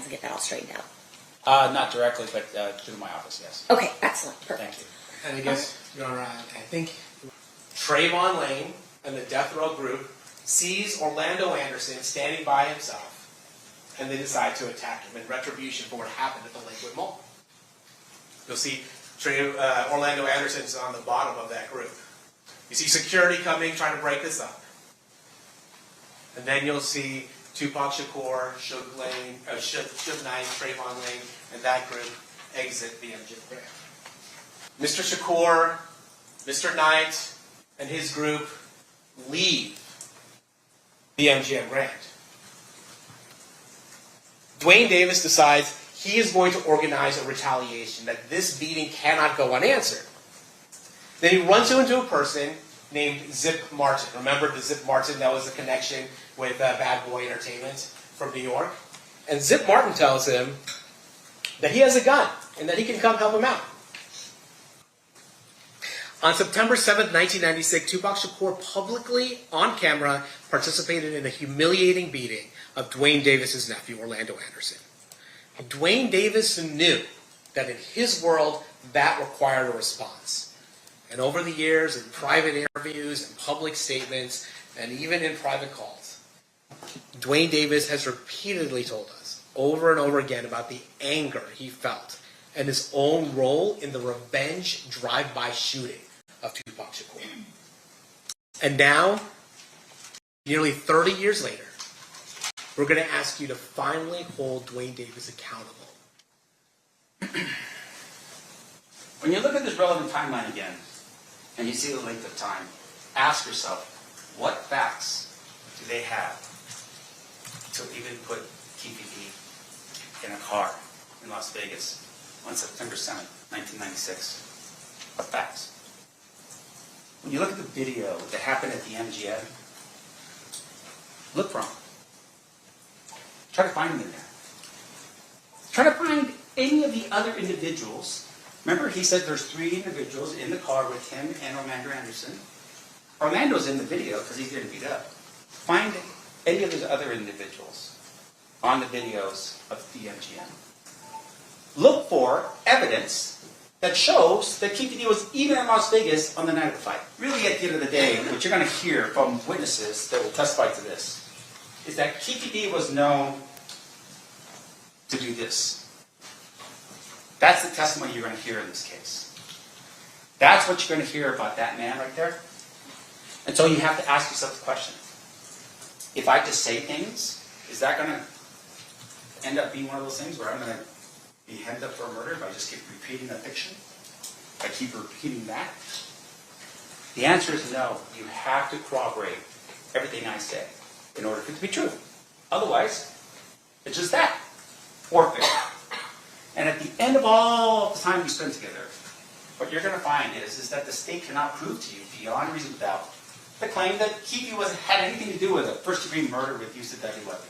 and get that all straightened out? Not directly, but through my office, yes. Okay, excellent. Perfect. Thank you. And I guess, Your Honor, I think Trayvon Lane and the death row group sees Orlando Anderson standing by himself, and they decide to attack him in retribution for what happened at the Lakewood Mall. You'll see Orlando Anderson's on the bottom of that group. You see security coming, trying to break this up. And then you'll see Tupac Shakur, Suge Knight, Trayvon Lane, and that group exit the MGM Grand. Mr. Shakur, Mr. Knight, and his group leave the MGM Grand. Duane Davis decides he is going to organize a retaliation, that this beating cannot go unanswered. Then he runs into a person named Zip Martin. Remember the Zip Martin that was a connection with Bad Boy Entertainment from New York? And Zip Martin tells him that he has a gun and that he can come help him out. On September 7th, 1996, Tupac Shakur publicly, on camera, participated in a humiliating beating of Duane Davis's nephew, Orlando Anderson. Duane Davis knew that in his world, that required a response. And over the years, in private interviews and public statements, and even in private calls, Duane Davis has repeatedly told us, over and over again, about the anger he felt and his own role in the revenge drive-by shooting of Tupac Shakur. And now, nearly 30 years later, we're going to ask you to finally hold Duane Davis accountable. When you look at this relevant timeline again, and you see the length of time, ask yourself, what facts do they have to even put Keffe D in a car in Las Vegas on September 7th, 1996? What facts? When you look at the video that happened at the MGM, look for them. Try to find them in there. Try to find any of the other individuals. Remember, he said there's 3 individuals in the car with him and Orlando Anderson. Orlando's in the video because he's getting beat up. Find any of those other individuals on the videos of the MGM. Look for evidence that shows that Keffe D was even in Las Vegas on the night of the fight. Really, at the end of the day, what you're going to hear from witnesses that will testify to this is that Keffe D was known to do this. That's the testimony you're going to hear in this case. That's what you're going to hear about that man right there. And so you have to ask yourself the question. If I just say things, is that going to end up being one of those things where I'm going to be hemmed up for a murder if I just keep repeating a fiction? If I keep repeating that? The answer is no. You have to corroborate everything I say in order for it to be true. Otherwise, it's just that. Forfeit. And at the end of all the time we spend together, what you're going to find is that the state cannot prove to you, beyond reasonable doubt, the claim that Keffe had anything to do with a first-degree murder with use of deadly weapons.